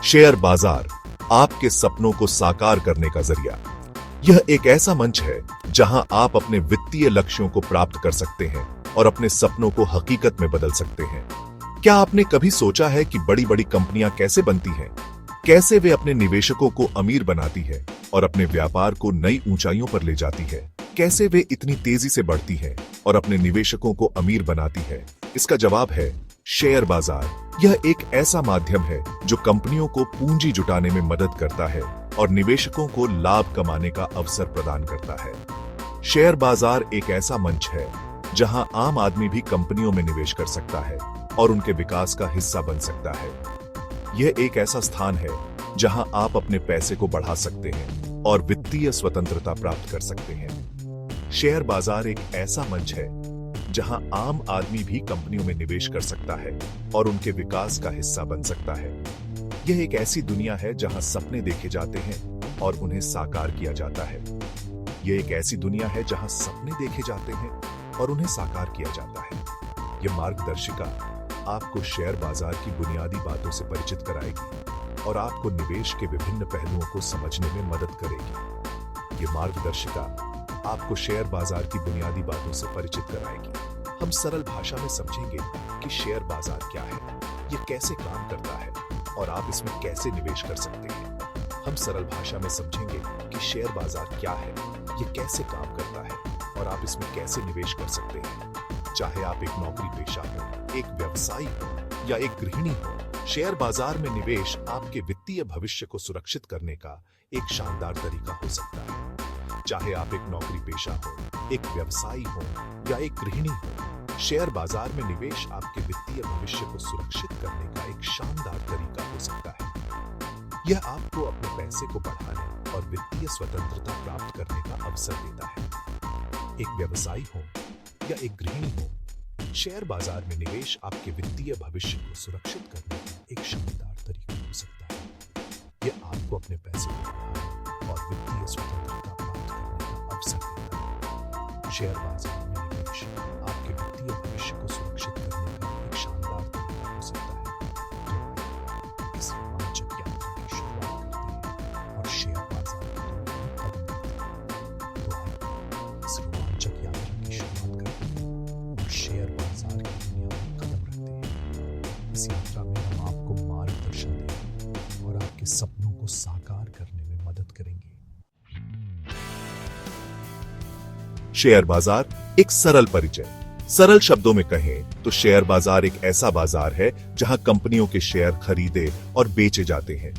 Share बाजार आपके सपनों को साकार करने का जरिया। यह एक ऐसा मंच है जहां आप अपने वित्तीय लक्ष्यों को प्राप्त कर सकते हैं और अपने सपनों को हकीकत में बदल सकते हैं। क्या आपने कभी सोचा है कि बड़ी बड़ी कंपनियां कैसे बनती हैं? कैसे वे अपने निवेशकों को अमीर बनाती है और अपने व्यापार को नई ऊंचाइयों पर ले जाती है? कैसे वे इतनी तेजी से बढ़ती है और अपने निवेशकों को अमीर बनाती है? इसका जवाब है शेयर बाजार। यह एक ऐसा माध्यम है जो कंपनियों को पूंजी जुटाने में मदद करता है और निवेशकों को लाभ कमाने का अवसर प्रदान करता है। शेयर बाजार एक ऐसा मंच है जहां आम आदमी भी कंपनियों में निवेश कर सकता है और उनके विकास का हिस्सा बन सकता है। यह एक ऐसा स्थान है जहां आप अपने पैसे को बढ़ा सकते हैं और वित्तीय स्वतंत्रता प्राप्त कर सकते हैं। शेयर बाजार एक ऐसा मंच है जहां आम आदमी भी कंपनियों में निवेश कर सकता है और उनके विकास का हिस्सा बन सकता है। यह एक ऐसी दुनिया है जहां सपने देखे जाते हैं और उन्हें साकार किया जाता है। यह एक ऐसी दुनिया है जहां सपने देखे जाते हैं और उन्हें साकार किया जाता है। यह मार्गदर्शिका आपको शेयर बाजार की बुनियादी बातों से परिचित कराएगी और आपको निवेश के विभिन्न पहलुओं को समझने में मदद करेगी। यह मार्गदर्शिका आपको शेयर बाजार की बुनियादी बातों से परिचित कराएगी। हम सरल भाषा में समझेंगे कि शेयर बाजार क्या है, यह कैसे काम करता है और आप इसमें कैसे निवेश कर सकते हैं। हम सरल भाषा में समझेंगे कि शेयर बाजार क्या है, यह कैसे काम करता है और आप इसमें कैसे निवेश कर सकते हैं। चाहे आप एक नौकरी पेशा हो, एक व्यवसायी हो या एक गृहिणी हो, शेयर बाजार में निवेश आपके वित्तीय भविष्य को सुरक्षित करने का एक शानदार तरीका हो सकता है। चाहे आप एक नौकरी पेशा हो, एक व्यवसायी हो या एक गृहिणी हो, शेयर बाजार में निवेश आपके वित्तीय भविष्य को सुरक्षित करने का एक शानदार तरीका हो सकता है। यह आपको अपने पैसे को बढ़ाने और वित्तीय स्वतंत्रता प्राप्त करने का अवसर देता है। एक व्यवसायी हो या एक गृहिणी हो, शेयर बाजार में निवेश आपके वित्तीय भविष्य को सुरक्षित करने का एक शानदार तरीका हो सकता है। यह आपको अपने पैसे को बढ़ाने और वित्तीय स्वतंत्रता प्राप्त करने का अवसर देता है। शेयर बाजार में निवेश आपके वित्तीय भविष्य को सुरक्षित करने का एक शानदार तरीका हो सकता है। इस रोमांचक यात्रा की शुरुआत करते हैं और शेयर बाजार में कदम रखते हैं। तो आइए इस रोमांचक यात्रा की शुरुआत करते हैं और शेयर बाजार की दुनिया में कदम रखते हैं। इस यात्रा में हम आपको मार्गदर्शन देंगे और आपके सपनों को साकार करने में मदद करेंगे। शेयर बाजार एक सरल परिचय। सरल शब्दों में कहें तो शेयर बाजार एक ऐसा बाजार है जहां कंपनियों के शेयर खरीदे और बेचे जाते हैं।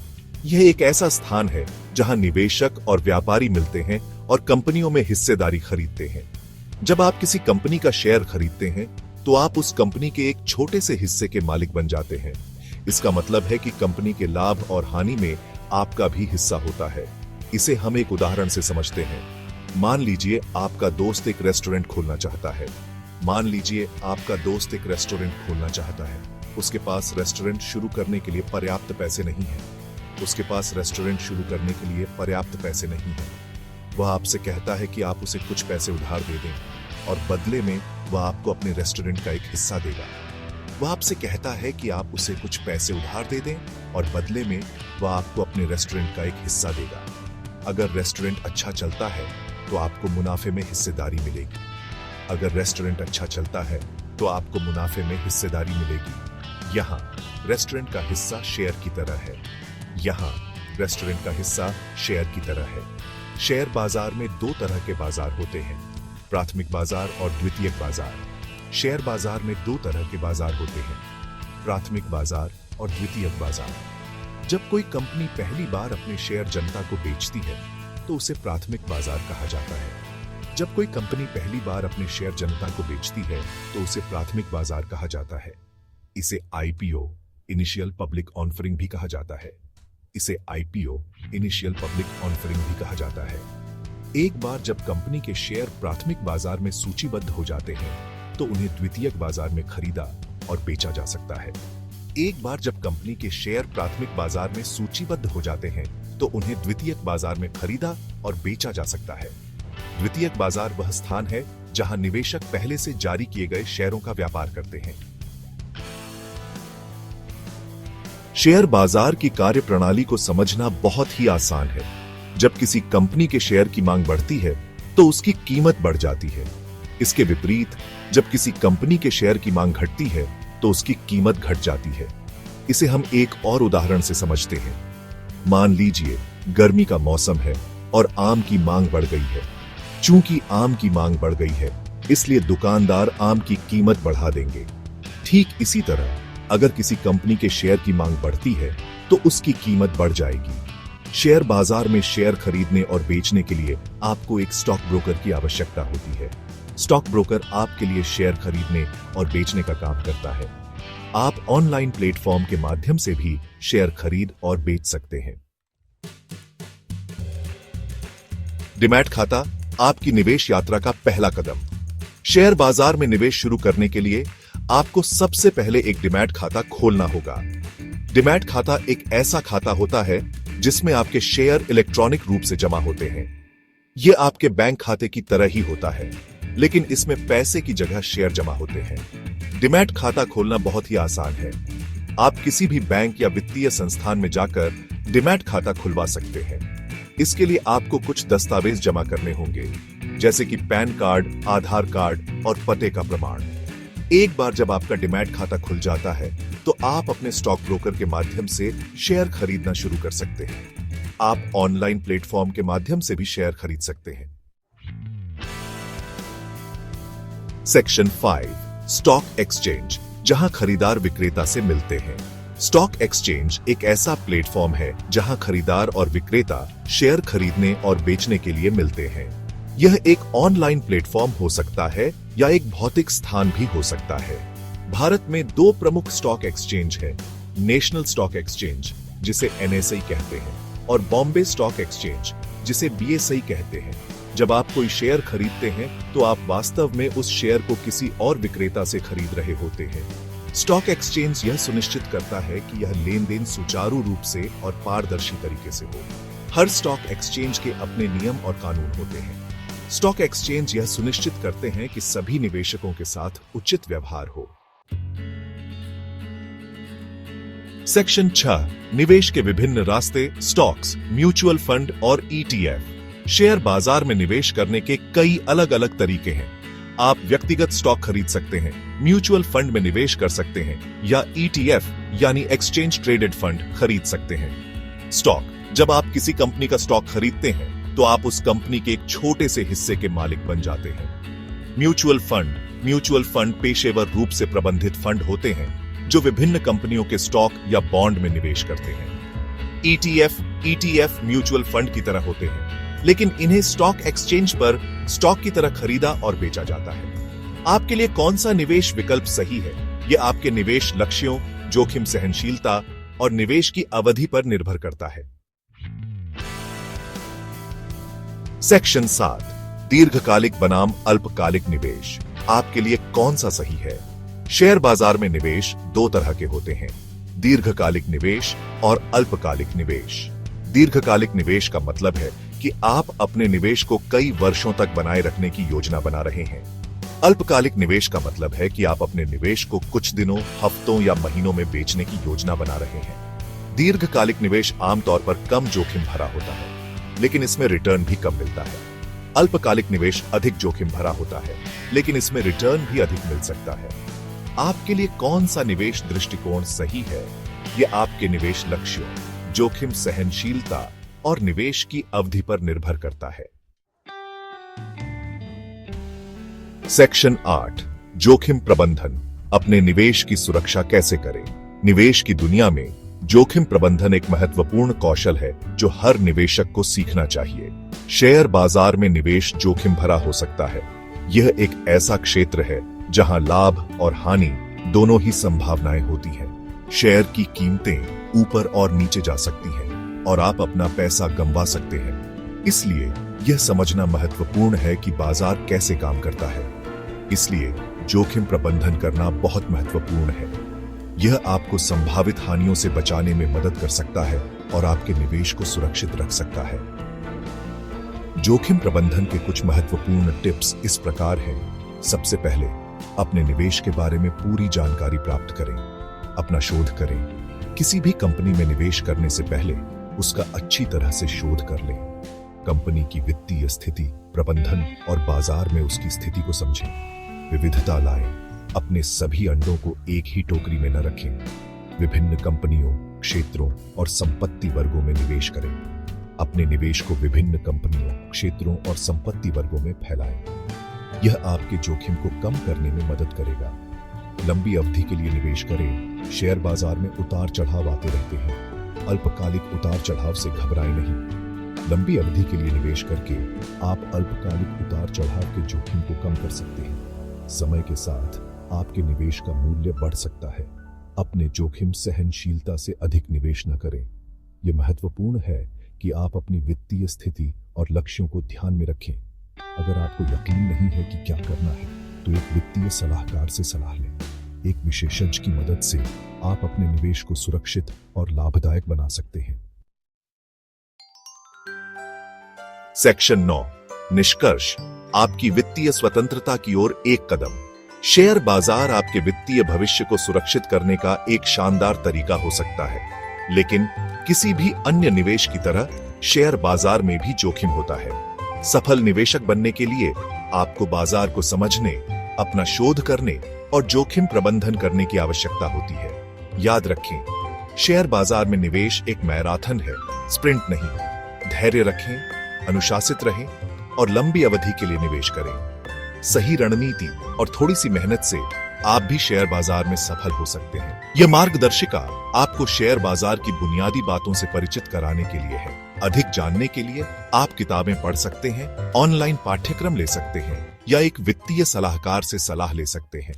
यह एक ऐसा स्थान है जहां निवेशक और व्यापारी मिलते हैं और कंपनियों में हिस्सेदारी खरीदते हैं। जब आप किसी कंपनी का शेयर खरीदते हैं तो आप उस कंपनी के एक छोटे से हिस्से के मालिक बन जाते हैं। इसका मतलब है कि कंपनी के लाभ और हानि में आपका भी हिस्सा होता है। इसे हम एक उदाहरण से समझते हैं। मान लीजिए आपका दोस्त एक रेस्टोरेंट खोलना चाहता है। मान लीजिए आपका दोस्त एक रेस्टोरेंट खोलना चाहता है। उसके पास रेस्टोरेंट शुरू करने के लिए पर्याप्त पैसे नहीं है। उसके पास रेस्टोरेंट शुरू करने के लिए पर्याप्त पैसे नहीं है। वह आपसे कहता है कि आप उसे कुछ पैसे उधार दे दें और बदले में वह आपको अपने रेस्टोरेंट का एक हिस्सा देगा। वह आपसे कहता है कि आप उसे कुछ पैसे उधार दे दें और बदले में वह आपको अपने रेस्टोरेंट का एक हिस्सा देगा। अगर रेस्टोरेंट अच्छा चलता है तो आपको मुनाफे में हिस्सेदारी मिलेगी। अगर रेस्टोरेंट अच्छा चलता है तो आपको मुनाफे में हिस्सेदारी मिलेगी। यहाँ रेस्टोरेंट का हिस्सा शेयर की तरह है। यहाँ रेस्टोरेंट का हिस्सा शेयर की तरह है। शेयर बाजार में दो तरह के बाजार होते हैं, प्राथमिक बाजार और द्वितीयक बाजार। शेयर बाजार में दो तरह के बाजार होते हैं, प्राथमिक बाजार और द्वितीयक बाजार। जब कोई कंपनी पहली बार अपने शेयर जनता को बेचती है तो उसे प्राथमिक बाजार कहा जाता है। जब कोई कंपनी पहली बार अपने शेयर जनता को बेचती है तो उसे प्राथमिक बाजार कहा जाता है। इसे आईपीओ, इनिशियल पब्लिक ऑफरिंग भी कहा जाता है। इसे आईपीओ, इनिशियल पब्लिक ऑफरिंग भी कहा जाता है। एक बार जब कंपनी के शेयर प्राथमिक बाजार में सूचीबद्ध हो जाते हैं तो उन्हें द्वितीयक बाजार में खरीदा और बेचा जा सकता है। एक बार जब कंपनी के शेयर प्राथमिक बाजार में सूचीबद्ध हो जाते हैं तो उन्हें द्वितीयक बाजार में खरीदा और बेचा जा सकता है। द्वितीयक बाजार वह स्थान है जहां निवेशक पहले से जारी किए गए शेयरों का व्यापार करते हैं। शेयर बाजार की कार्यप्रणाली को समझना बहुत ही आसान है। जब किसी कंपनी के शेयर की मांग बढ़ती है तो उसकी कीमत बढ़ जाती है। इसके विपरीत जब किसी कंपनी के शेयर की मांग घटती है तो उसकी कीमत घट जाती है। इसे हम एक और उदाहरण से समझते हैं। मान लीजिए गर्मी का मौसम है और आम की मांग बढ़ गई है। चूंकि आम की मांग बढ़ गई है, इसलिए दुकानदार आम की कीमत बढ़ा देंगे। ठीक इसी तरह अगर किसी कंपनी के शेयर की मांग बढ़ती है तो उसकी कीमत बढ़ जाएगी। शेयर बाजार में शेयर खरीदने और बेचने के लिए आपको एक स्टॉक ब्रोकर की आवश्यकता होती है। स्टॉक ब्रोकर आपके लिए शेयर खरीदने और बेचने का काम करता है। आप ऑनलाइन प्लेटफॉर्म के माध्यम से भी शेयर खरीद और बेच सकते हैं। डीमैट खाता आपकी निवेश यात्रा का पहला कदम। शेयर बाजार में निवेश शुरू करने के लिए आपको सबसे पहले एक डीमैट खाता खोलना होगा। डीमैट खाता एक ऐसा खाता होता है जिसमें आपके शेयर इलेक्ट्रॉनिक रूप से जमा होते हैं। यह आपके बैंक खाते की तरह ही होता है, लेकिन इसमें पैसे की जगह शेयर जमा होते हैं। डीमैट खाता खोलना बहुत ही आसान है। आप किसी भी बैंक या वित्तीय संस्थान में जाकर डीमैट खाता खुलवा सकते हैं। इसके लिए आपको कुछ दस्तावेज जमा करने होंगे, जैसे कि पैन कार्ड, आधार कार्ड और पते का प्रमाण। एक बार जब आपका डीमैट खाता खुल जाता है तो आप अपने स्टॉक ब्रोकर के माध्यम से शेयर खरीदना शुरू कर सकते हैं। आप ऑनलाइन प्लेटफॉर्म के माध्यम से भी शेयर खरीद सकते हैं। सेक्शन 5, स्टॉक एक्सचेंज, जहां खरीदार विक्रेता से मिलते हैं। स्टॉक एक्सचेंज एक ऐसा प्लेटफॉर्म है जहां खरीदार और विक्रेता शेयर खरीदने और बेचने के लिए मिलते हैं। यह एक ऑनलाइन प्लेटफॉर्म हो सकता है या एक भौतिक स्थान भी हो सकता है। भारत में 2 प्रमुख स्टॉक एक्सचेंज हैं, नेशनल स्टॉक एक्सचेंज जिसे NSE कहते हैं और बॉम्बे स्टॉक एक्सचेंज जिसे BSE कहते हैं। जब आप कोई शेयर खरीदते हैं तो आप वास्तव में उस शेयर को किसी और विक्रेता से खरीद रहे होते हैं। स्टॉक एक्सचेंज यह सुनिश्चित करता है कि यह लेनदेन सुचारू रूप से और पारदर्शी तरीके से हो। हर स्टॉक एक्सचेंज के अपने नियम और कानून होते हैं। स्टॉक एक्सचेंज यह सुनिश्चित करते हैं कि सभी निवेशकों के साथ उचित व्यवहार हो। सेक्शन 6, निवेश के विभिन्न रास्ते, स्टॉक्स, म्यूचुअल फंड और ETF। शेयर बाजार में निवेश करने के कई अलग अलग तरीके हैं। आप व्यक्तिगत स्टॉक खरीद सकते हैं, म्यूचुअल फंड में निवेश कर सकते हैं या ETF यानी एक्सचेंज ट्रेडेड फंड खरीद सकते हैं। स्टॉक, जब आप किसी कंपनी का स्टॉक खरीदते हैं तो आप उस कंपनी के एक छोटे से हिस्से के मालिक बन जाते हैं। म्यूचुअल फंड पेशेवर रूप से प्रबंधित फंड होते हैं जो विभिन्न कंपनियों के स्टॉक या बॉन्ड में निवेश करते हैं। ETF म्यूचुअल फंड की तरह होते हैं, लेकिन इन्हें स्टॉक एक्सचेंज पर स्टॉक की तरह खरीदा और बेचा जाता है। आपके लिए कौन सा निवेश विकल्प सही है, यह आपके निवेश लक्ष्यों, जोखिम सहनशीलता और निवेश की अवधि पर निर्भर करता है। सेक्शन 7, दीर्घकालिक बनाम अल्पकालिक निवेश, आपके लिए कौन सा सही है? शेयर बाजार में निवेश 2 तरह के होते हैं, दीर्घकालिक निवेश और अल्पकालिक निवेश। दीर्घकालिक निवेश का मतलब है कि आप अपने निवेश को कई वर्षों तक बनाए रखने की योजना बना रहे हैं। अल्पकालिक निवेश का मतलब है कि आप अपने निवेश को कुछ दिनों, हफ्तों या महीनों में बेचने की योजना बना रहे हैं। दीर्घकालिक निवेश आमतौर पर कम जोखिम भरा होता है, लेकिन इसमें रिटर्न भी कम मिलता है। अल्पकालिक निवेश अधिक जोखिम भरा होता है, लेकिन इसमें रिटर्न भी अधिक मिल सकता है। आपके लिए कौन सा निवेश दृष्टिकोण सही है, यह आपके निवेश लक्ष्यों, जोखिम सहनशीलता और निवेश की अवधि पर निर्भर करता है। सेक्शन 8, जोखिम प्रबंधन, अपने निवेश की सुरक्षा कैसे करें? निवेश की दुनिया में जोखिम प्रबंधन एक महत्वपूर्ण कौशल है जो हर निवेशक को सीखना चाहिए। शेयर बाजार में निवेश जोखिम भरा हो सकता है। यह एक ऐसा क्षेत्र है जहां लाभ और हानि दोनों ही संभावनाएं होती हैं। शेयर की कीमतें ऊपर और नीचे जा सकती हैं और आप अपना पैसा गंवा सकते हैं। इसलिए यह समझना महत्वपूर्ण है कि बाजार कैसे काम करता है। इसलिए जोखिम प्रबंधन करना बहुत महत्वपूर्ण है। यह आपको संभावित हानियों से बचाने में मदद कर सकता है और आपके निवेश को सुरक्षित रख सकता है। जोखिम प्रबंधन के कुछ महत्वपूर्ण टिप्स इस प्रकार हैं। सबसे पहले, अपने निवेश के बारे में पूरी जानकारी प्राप्त करें। अपना शोध करें किसी भी कंपनी में निवेश करने से पहले उसका अच्छी तरह से शोध कर लें। कंपनी की वित्तीय स्थिति, प्रबंधन और बाजार में उसकी स्थिति को समझें। विविधता लाएं, अपने सभी अंडों को एक ही टोकरी में न रखें। विभिन्न कंपनियों, क्षेत्रों और संपत्ति वर्गों में निवेश करें। अपने निवेश को विभिन्न कंपनियों, क्षेत्रों और संपत्ति वर्गों में फैलाएं। यह आपके जोखिम को कम करने में मदद करेगा। लंबी अवधि के लिए निवेश करें। शेयर बाजार में उतार चढ़ाव आते रहते हैं। अल्पकालिक उतार चढ़ाव से घबराएं नहीं। लंबी अवधि के लिए निवेश करके आप अल्पकालिक उतार चढ़ाव के जोखिम को कम कर सकते हैं। समय के साथ आपके निवेश का मूल्य बढ़ सकता है। अपने जोखिम सहनशीलता से अधिक निवेश न करें। यह महत्वपूर्ण है कि आप अपनी वित्तीय स्थिति और लक्ष्यों को ध्यान में रखें। अगर आपको यकीन नहीं है कि क्या करना है, तो एक वित्तीय सलाहकार से सलाह लें। एक विशेषज्ञ की मदद से आप अपने निवेश को सुरक्षित और लाभदायक बना सकते हैं। सेक्शन 9, निष्कर्ष, आपकी वित्तीय स्वतंत्रता की ओर एक कदम। शेयर बाजार आपके वित्तीय भविष्य को सुरक्षित करने का एक शानदार तरीका हो सकता है, लेकिन किसी भी अन्य निवेश की तरह शेयर बाजार में भी जोखिम होता है। सफल निवेशक बनने के लिए आपको बाजार को समझने, अपना शोध करने और जोखिम प्रबंधन करने की आवश्यकता होती है। याद रखें, शेयर बाजार में निवेश एक मैराथन है, स्प्रिंट नहीं। धैर्य रखें, अनुशासित रहें और लंबी अवधि के लिए निवेश करें। सही रणनीति और थोड़ी सी मेहनत से आप भी शेयर बाजार में सफल हो सकते हैं। यह मार्गदर्शिका आपको शेयर बाजार की बुनियादी बातों से परिचित कराने के लिए है। अधिक जानने के लिए आप किताबें पढ़ सकते हैं, ऑनलाइन पाठ्यक्रम ले सकते हैं या एक वित्तीय सलाहकार से सलाह ले सकते हैं।